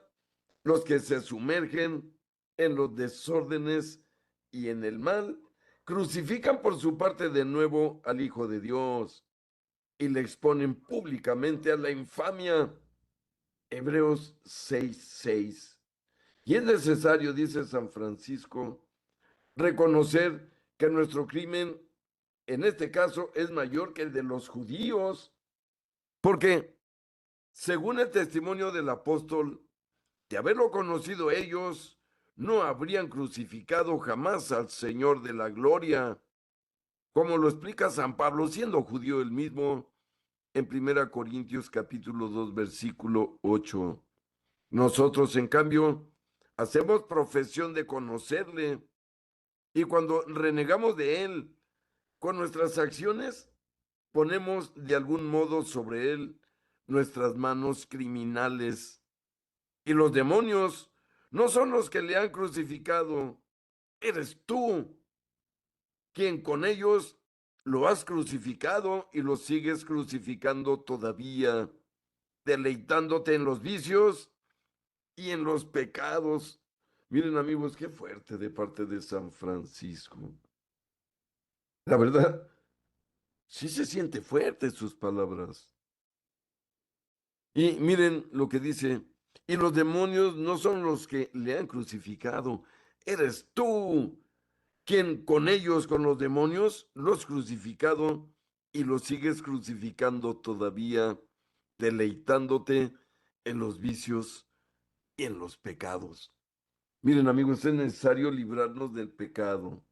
los que se sumergen en los desórdenes y en el mal, crucifican por su parte de nuevo al Hijo de Dios y le exponen públicamente a la infamia. Hebreos 6:6. Y es necesario, dice San Francisco, reconocer que nuestro crimen en este caso es mayor que el de los judíos, porque según el testimonio del apóstol, de haberlo conocido ellos, no habrían crucificado jamás al Señor de la gloria, como lo explica San Pablo, siendo judío él mismo, en 1 Corintios capítulo 2 versículo 8. Nosotros, en cambio, hacemos profesión de conocerle, y cuando renegamos de él con nuestras acciones, ponemos de algún modo sobre él nuestras manos criminales. Y los demonios no son los que le han crucificado, eres tú quien con ellos lo has crucificado y lo sigues crucificando todavía, deleitándote en los vicios y en los pecados. Miren amigos, qué fuerte de parte de San Francisco. La verdad, sí se siente fuerte sus palabras. Y miren lo que dice, y los demonios no son los que le han crucificado, eres tú quien con ellos, con los demonios, los crucificado y los sigues crucificando todavía, deleitándote en los vicios y en los pecados. Miren amigos, es necesario librarnos del pecado.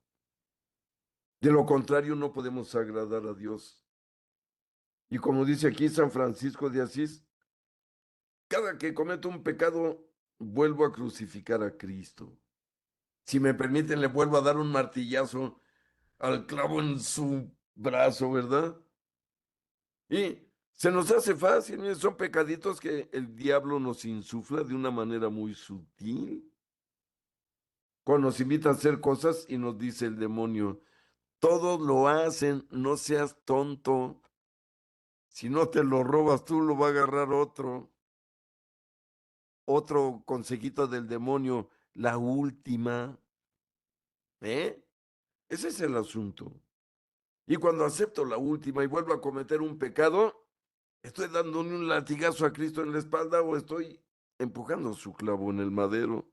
De lo contrario, no podemos agradar a Dios. Y como dice aquí San Francisco de Asís, cada que cometo un pecado, vuelvo a crucificar a Cristo. Si me permiten, le vuelvo a dar un martillazo al clavo en su brazo, ¿verdad? Y se nos hace fácil, miren, son pecaditos que el diablo nos insufla de una manera muy sutil. Cuando nos invita a hacer cosas y nos dice el demonio, todos lo hacen, no seas tonto. Si no te lo robas tú, lo va a agarrar otro. Otro consejito del demonio, la última, ¿eh? Ese es el asunto. Y cuando acepto la última y vuelvo a cometer un pecado, ¿estoy dándole un latigazo a Cristo en la espalda o estoy empujando su clavo en el madero?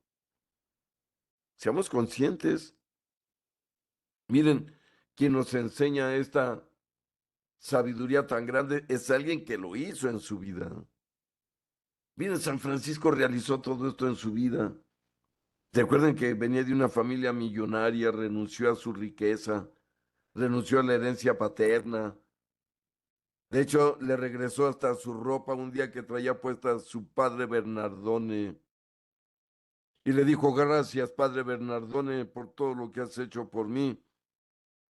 Seamos conscientes. Miren, quien nos enseña esta sabiduría tan grande es alguien que lo hizo en su vida. Miren, San Francisco realizó todo esto en su vida. Recuerden que venía de una familia millonaria, renunció a su riqueza, renunció a la herencia paterna. De hecho, le regresó hasta su ropa un día que traía puesta su padre Bernardone. Y le dijo, gracias, padre Bernardone, por todo lo que has hecho por mí.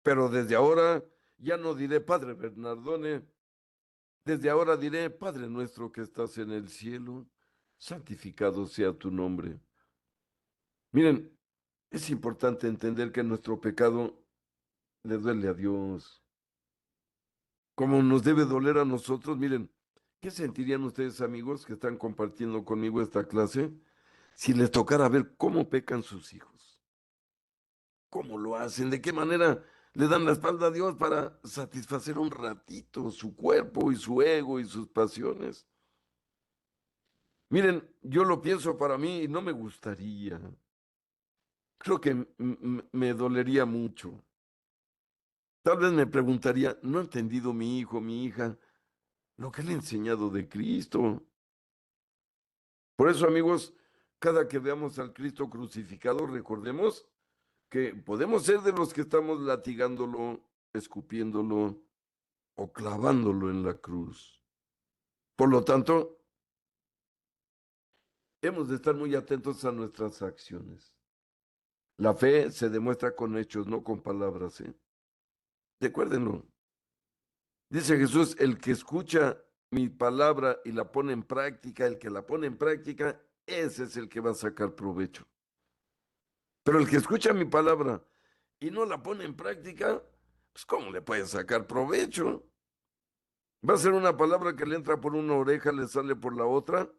Pero desde ahora ya no diré padre Bernardone. Desde ahora diré, Padre nuestro que estás en el cielo, santificado sea tu nombre. Miren, es importante entender que nuestro pecado le duele a Dios, como nos debe doler a nosotros. Miren, ¿qué sentirían ustedes, amigos, que están compartiendo conmigo esta clase, si les tocara ver cómo pecan sus hijos? ¿Cómo lo hacen? ¿De qué manera le dan la espalda a Dios para satisfacer un ratito su cuerpo y su ego y sus pasiones? Miren, yo lo pienso para mí y no me gustaría. Creo que me dolería mucho. Tal vez me preguntaría, ¿no ha entendido mi hijo, mi hija, lo que le he enseñado de Cristo? Por eso, amigos, cada que veamos al Cristo crucificado, recordemos que podemos ser de los que estamos latigándolo, escupiéndolo o clavándolo en la cruz. Por lo tanto, hemos de estar muy atentos a nuestras acciones. La fe se demuestra con hechos, no con palabras, ¿eh? Recuérdenlo. Dice Jesús, el que escucha mi palabra y la pone en práctica, el que la pone en práctica, ese es el que va a sacar provecho. Pero el que escucha mi palabra y no la pone en práctica, pues ¿cómo le puede sacar provecho? Va a ser una palabra que le entra por una oreja, le sale por la otra,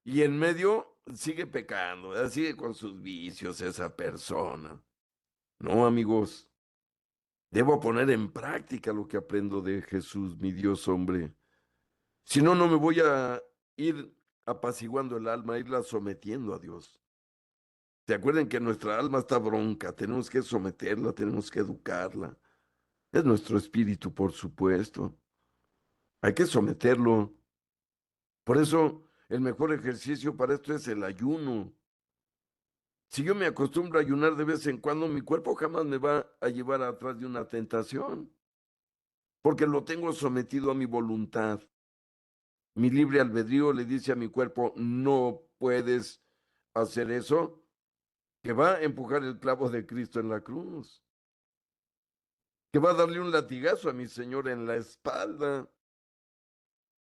y en medio sigue pecando, ¿verdad? Sigue con sus vicios esa persona. No, amigos, debo poner en práctica lo que aprendo de Jesús, mi Dios hombre. Si no, no me voy a ir apaciguando el alma, irla sometiendo a Dios. ¿Se acuerdan que nuestra alma está bronca? Tenemos que someterla, tenemos que educarla. Es nuestro espíritu, por supuesto. Hay que someterlo. Por eso, el mejor ejercicio para esto es el ayuno. Si yo me acostumbro a ayunar de vez en cuando, mi cuerpo jamás me va a llevar atrás de una tentación, porque lo tengo sometido a mi voluntad. Mi libre albedrío le dice a mi cuerpo, no puedes hacer eso, que va a empujar el clavo de Cristo en la cruz, que va a darle un latigazo a mi Señor en la espalda.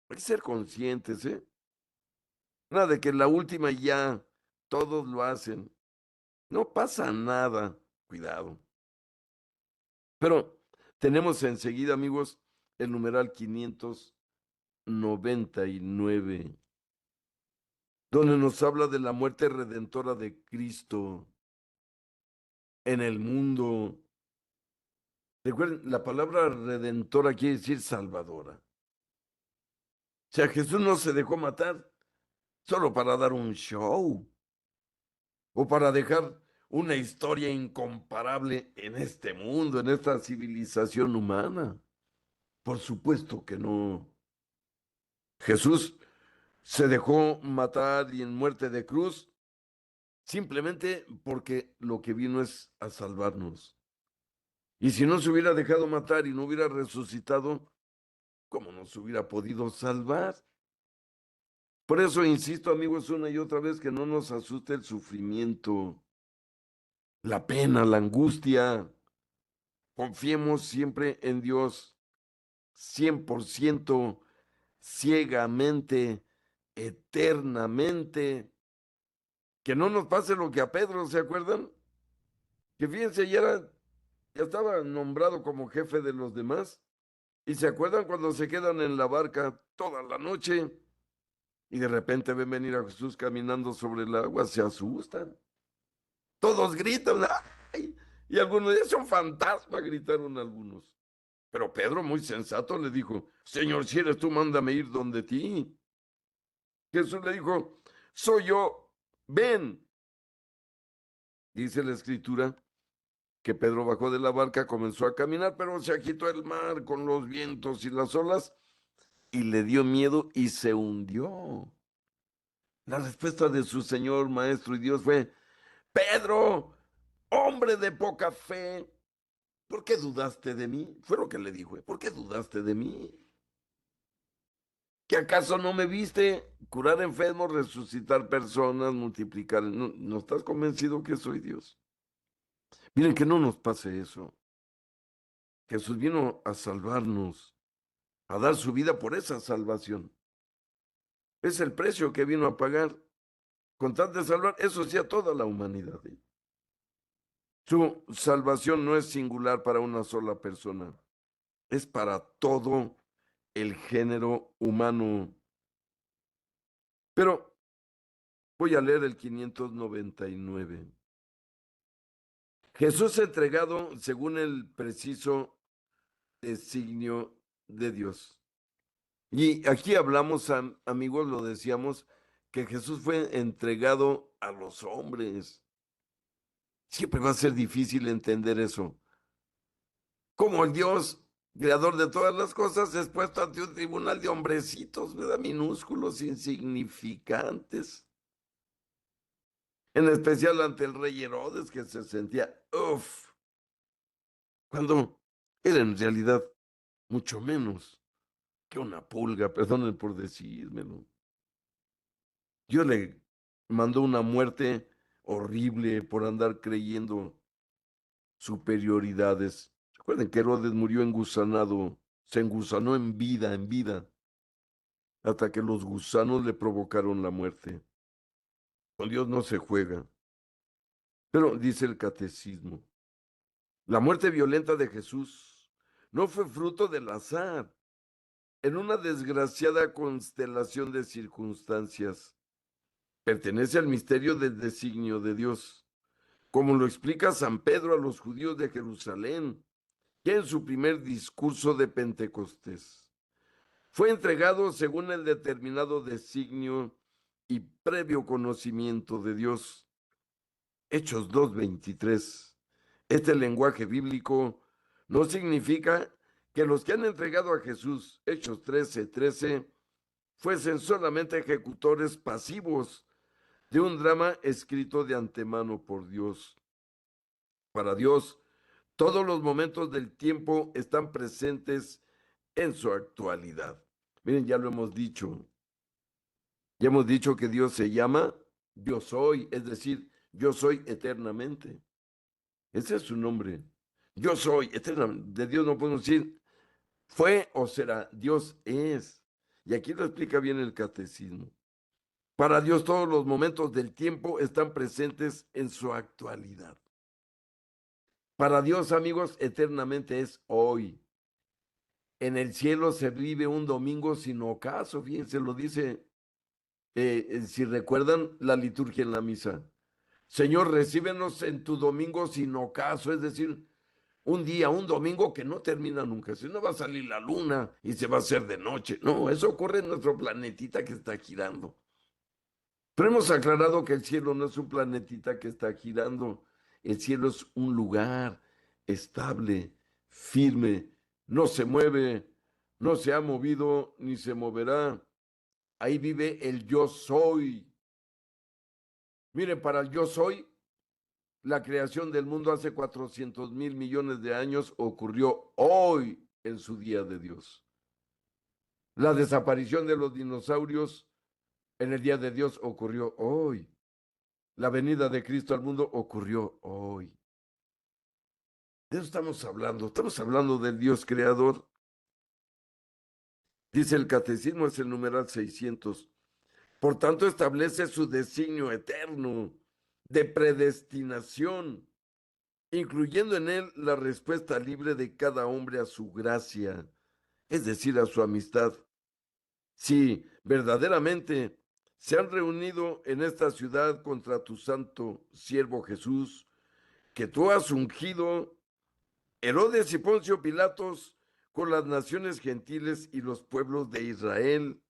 Hay que ser conscientes, ¿eh? Nada de que la última ya todos lo hacen. No pasa nada. Cuidado. Pero tenemos enseguida, amigos, el numeral 599, donde nos habla de la muerte redentora de Cristo en el mundo. Recuerden, la palabra redentora quiere decir salvadora. O sea, Jesús no se dejó matar solo para dar un show o para dejar una historia incomparable en este mundo, en esta civilización humana. Por supuesto que no. Jesús se dejó matar y en muerte de cruz simplemente porque lo que vino es a salvarnos. Y si no se hubiera dejado matar y no hubiera resucitado, ¿cómo nos hubiera podido salvar? Por eso insisto, amigos, una y otra vez que no nos asuste el sufrimiento, la pena, la angustia. Confiemos siempre en Dios, 100%, ciegamente, eternamente. Que no nos pase lo que a Pedro, ¿se acuerdan? Que fíjense, ya estaba nombrado como jefe de los demás. ¿Y se acuerdan cuando se quedan en la barca toda la noche y de repente ven venir a Jesús caminando sobre el agua? Se asustan. Todos gritan, ¡ay! Y algunos, es un fantasma, gritaron algunos. Pero Pedro, muy sensato, le dijo, Señor, si eres tú, mándame ir donde ti. Jesús le dijo, soy yo, ven. Dice la escritura que Pedro bajó de la barca, comenzó a caminar, pero se agitó el mar con los vientos y las olas y le dio miedo y se hundió. La respuesta de su Señor, Maestro y Dios fue, Pedro, hombre de poca fe, ¿por qué dudaste de mí? Fue lo que le dijo, ¿por qué dudaste de mí? ¿Que acaso no me viste curar enfermos, resucitar personas, multiplicar? ¿No, no estás convencido que soy Dios? Miren, que no nos pase eso. Jesús vino a salvarnos, a dar su vida por esa salvación. Es el precio que vino a pagar con tal de salvar, eso sí, a toda la humanidad. Su salvación no es singular para una sola persona, es para todo el género humano. Pero voy a leer el 599. Jesús entregado según el preciso designio de Dios. Y aquí hablamos, amigos, lo decíamos, que Jesús fue entregado a los hombres. Siempre va a ser difícil entender eso. Como el Dios, creador de todas las cosas, es puesto ante un tribunal de hombrecitos, ¿verdad? Minúsculos, insignificantes. En especial ante el rey Herodes, que se sentía, uff, cuando era en realidad mucho menos que una pulga, perdonen por decírmelo. Dios le mandó una muerte horrible por andar creyendo superioridades. Recuerden que Herodes murió engusanado, se engusanó en vida, hasta que los gusanos le provocaron la muerte. Con Dios no se juega. Pero dice el catecismo, la muerte violenta de Jesús no fue fruto del azar, en una desgraciada constelación de circunstancias. Pertenece al misterio del designio de Dios, como lo explica San Pedro a los judíos de Jerusalén, que en su primer discurso de Pentecostés fue entregado según el determinado designio y previo conocimiento de Dios. Hechos 2:23. Este lenguaje bíblico no significa que los que han entregado a Jesús, Hechos 13:13, fuesen solamente ejecutores pasivos de un drama escrito de antemano por Dios. Para Dios, todos los momentos del tiempo están presentes en su actualidad. Miren, ya hemos dicho que Dios se llama Yo soy, es decir, yo soy eternamente. Ese es su nombre. Yo soy eternamente. De Dios no podemos decir fue o será, Dios es. Y aquí lo explica bien el catecismo. Para Dios todos los momentos del tiempo están presentes en su actualidad. Para Dios, amigos, eternamente es hoy. En el cielo se vive un domingo sin ocaso, fíjense, lo dice, si recuerdan la liturgia en la misa. Señor, recíbenos en tu domingo sin ocaso, es decir, un día, un domingo que no termina nunca. Si no va a salir la luna y se va a hacer de noche. No, eso ocurre en nuestro planetita que está girando. Pero hemos aclarado que el cielo no es un planetita que está girando. El cielo es un lugar estable, firme, no se mueve, no se ha movido ni se moverá. Ahí vive el yo soy. Miren, para el yo soy, la creación del mundo hace 400.000 millones de años ocurrió hoy en su día de Dios. La desaparición de los dinosaurios en el día de Dios ocurrió hoy. La venida de Cristo al mundo ocurrió hoy. De eso estamos hablando del Dios creador. Dice el catecismo, es el numeral 600. Por tanto, establece su designio eterno de predestinación, incluyendo en él la respuesta libre de cada hombre a su gracia, es decir, a su amistad. Si verdaderamente se han reunido en esta ciudad contra tu santo siervo Jesús, que tú has ungido, Herodes y Poncio Pilatos, con las naciones gentiles y los pueblos de Israel,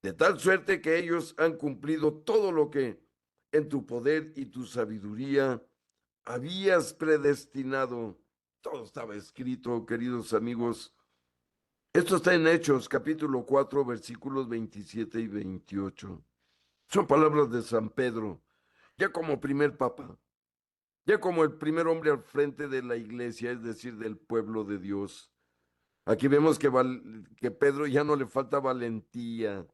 de tal suerte que ellos han cumplido todo lo que en tu poder y tu sabiduría habías predestinado. Todo estaba escrito, queridos amigos. Esto está en Hechos, capítulo 4, versículos 27 y 28. Son palabras de San Pedro, ya como primer papa, ya como el primer hombre al frente de la iglesia, es decir, del pueblo de Dios. Aquí vemos que Pedro ya no le falta valentía,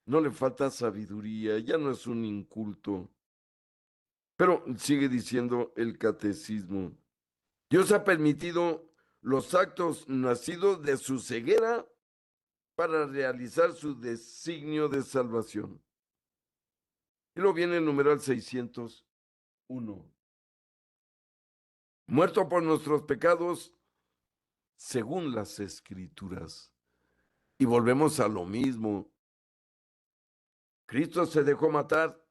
no le falta sabiduría, ya no es un inculto. Pero sigue diciendo el catecismo, Dios ha permitido los actos nacidos de su ceguera para realizar su designio de salvación. Y luego viene el numeral 601. Muerto por nuestros pecados según las escrituras. Y volvemos a lo mismo. Cristo se dejó matar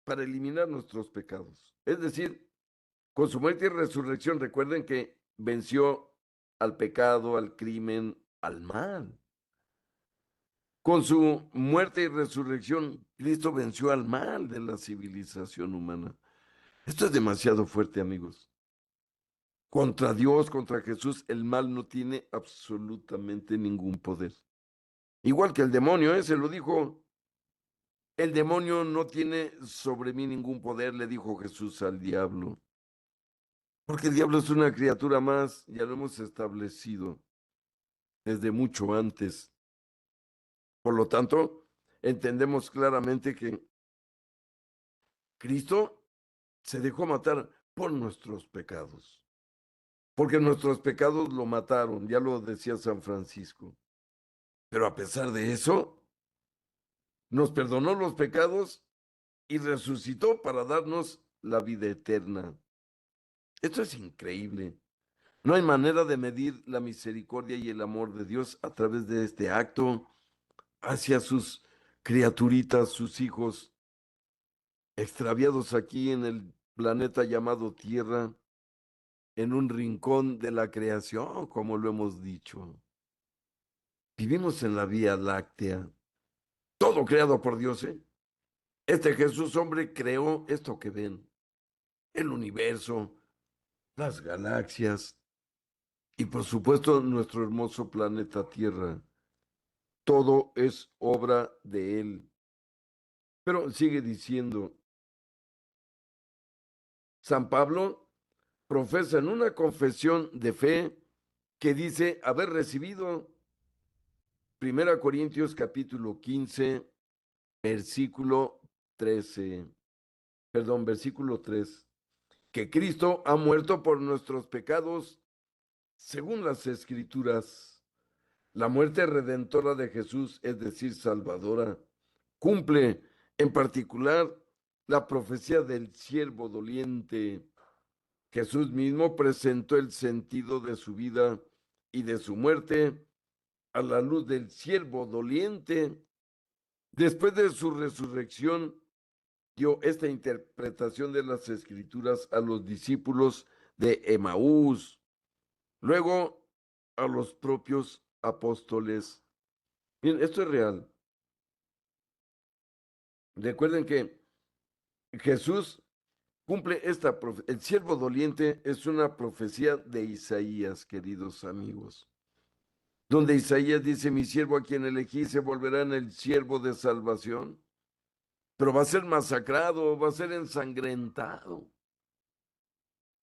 para eliminar nuestros pecados. Es decir, Con su muerte y resurrección, recuerden que venció al pecado, al crimen, al mal. Con su muerte y resurrección, Cristo venció al mal de la civilización humana. Esto es demasiado fuerte, amigos. Contra Dios, contra Jesús, el mal no tiene absolutamente ningún poder. Igual que el demonio, se lo dijo. El demonio no tiene sobre mí ningún poder, le dijo Jesús al diablo. Porque el diablo es una criatura más, ya lo hemos establecido desde mucho antes. Por lo tanto, entendemos claramente que Cristo se dejó matar por nuestros pecados. Porque nuestros pecados lo mataron, ya lo decía San Francisco. Pero a pesar de eso, nos perdonó los pecados y resucitó para darnos la vida eterna. Esto es increíble. No hay manera de medir la misericordia y el amor de Dios a través de este acto hacia sus criaturitas, sus hijos, extraviados aquí en el planeta llamado Tierra, en un rincón de la creación, como lo hemos dicho. Vivimos en la Vía Láctea, todo creado por Dios, ¿eh? Este Jesús hombre creó esto que ven, el universo, las galaxias y por supuesto nuestro hermoso planeta Tierra. Todo es obra de Él. Pero sigue diciendo, San Pablo profesa en una confesión de fe que dice haber recibido 1 Corintios capítulo 15, versículo 13, perdón, versículo 3, que Cristo ha muerto por nuestros pecados según las Escrituras. La muerte redentora de Jesús, es decir, salvadora, cumple en particular la profecía del siervo doliente. Jesús mismo presentó el sentido de su vida y de su muerte a la luz del siervo doliente. Después de su resurrección, dio esta interpretación de las Escrituras a los discípulos de Emaús, luego a los propios apóstoles. Miren, esto es real. Recuerden que Jesús cumple esta profecía. El siervo doliente es una profecía de Isaías, queridos amigos, donde Isaías dice, mi siervo a quien elegí se volverá en el siervo de salvación, pero va a ser masacrado, va a ser ensangrentado,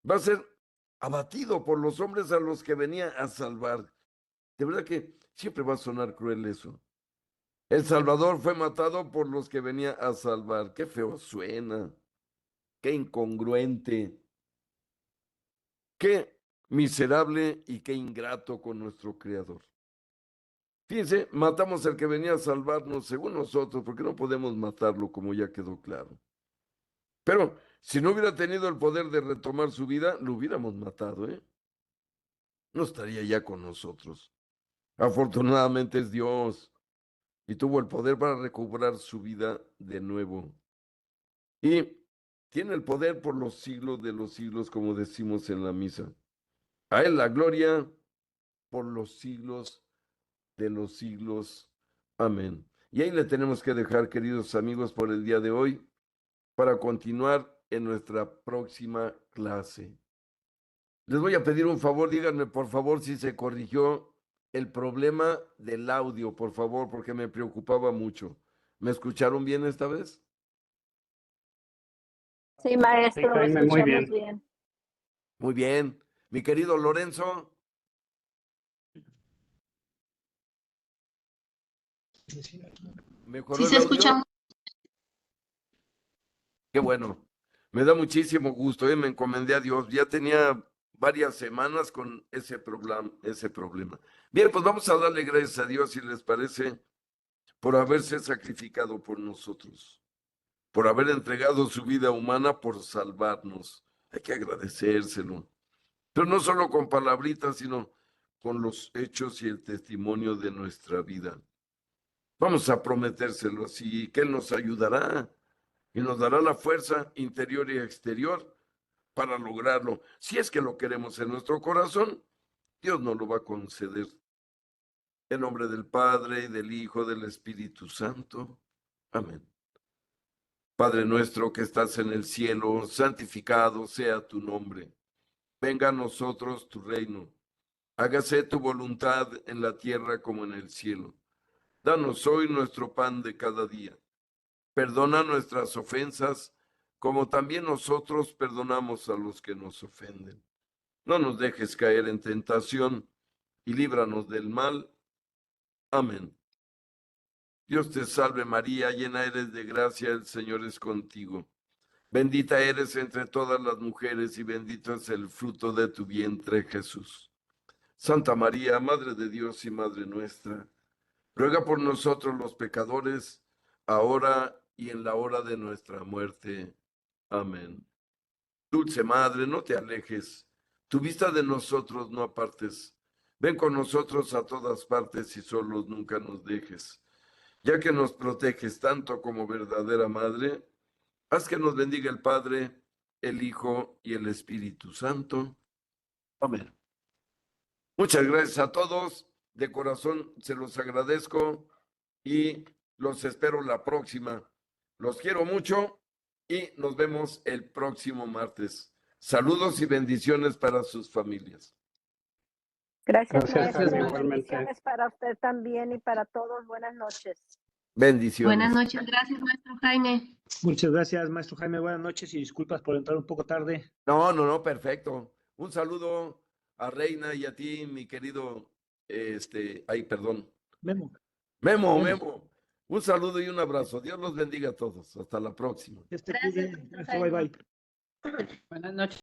va a ser abatido por los hombres a los que venía a salvar. De verdad que siempre va a sonar cruel eso. El Salvador fue matado por los que venía a salvar. Qué feo suena, qué incongruente, qué miserable y qué ingrato con nuestro Creador. Fíjense, matamos al que venía a salvarnos según nosotros, porque no podemos matarlo, como ya quedó claro. Pero si no hubiera tenido el poder de retomar su vida, lo hubiéramos matado, ¿eh? No estaría ya con nosotros. Afortunadamente es Dios y tuvo el poder para recobrar su vida de nuevo. Y tiene el poder por los siglos de los siglos, como decimos en la misa. A Él la gloria por los siglos de los siglos. Amén. Y ahí le tenemos que dejar, queridos amigos, por el día de hoy, para continuar en nuestra próxima clase. Les voy a pedir un favor, díganme por favor si se corrigió el problema del audio, por favor, porque me preocupaba mucho. ¿Me escucharon bien esta vez? Sí, Sí, maestro, lo Jaime, muy escuchamos bien. bien. Muy bien. Mi querido Lorenzo, ¿mejoró Sí el se escucha. audio? Qué bueno. Me da muchísimo gusto, me encomendé a Dios. Ya tenía varias semanas con ese problema. Bien, pues vamos a darle gracias a Dios, si les parece, por haberse sacrificado por nosotros, por haber entregado su vida humana por salvarnos. Hay que agradecérselo. Pero no solo con palabritas, sino con los hechos y el testimonio de nuestra vida. Vamos a prometérselo así, que Él nos ayudará y nos dará la fuerza interior y exterior para lograrlo. Si es que lo queremos en nuestro corazón, Dios nos lo va a conceder. En nombre del Padre, y del Hijo, del Espíritu Santo. Amén. Padre nuestro que estás en el cielo, santificado sea tu nombre. Venga a nosotros tu reino. Hágase tu voluntad en la tierra como en el cielo. Danos hoy nuestro pan de cada día. Perdona nuestras ofensas, como también nosotros perdonamos a los que nos ofenden. No nos dejes caer en tentación y líbranos del mal. Amén. Dios te salve María, llena eres de gracia, el Señor es contigo. Bendita eres entre todas las mujeres y bendito es el fruto de tu vientre, Jesús. Santa María, Madre de Dios y Madre nuestra, ruega por nosotros los pecadores, ahora y en la hora de nuestra muerte. Amén. Dulce Madre, no te alejes, tu vista de nosotros no apartes. Ven con nosotros a todas partes y solos nunca nos dejes. Ya que nos proteges tanto como verdadera Madre, haz que nos bendiga el Padre, el Hijo y el Espíritu Santo. Amén. Muchas gracias a todos. De corazón se los agradezco y los espero la próxima. Los quiero mucho y nos vemos el próximo martes. Saludos y bendiciones para sus familias. Gracias, Gracias, maestro. igualmente. Bendiciones para usted también y para todos. Buenas noches. Bendiciones. Buenas noches, gracias, maestro Jaime. Muchas gracias, maestro Jaime. Buenas noches y disculpas por entrar un poco tarde. No, perfecto. Un saludo a Reina y a ti, mi querido, perdón. Memo. Memo. Un saludo y un abrazo. Dios los bendiga a todos. Hasta la próxima. Este Gracias, cuide. maestro Hasta bye Jaime. bye. Buenas noches.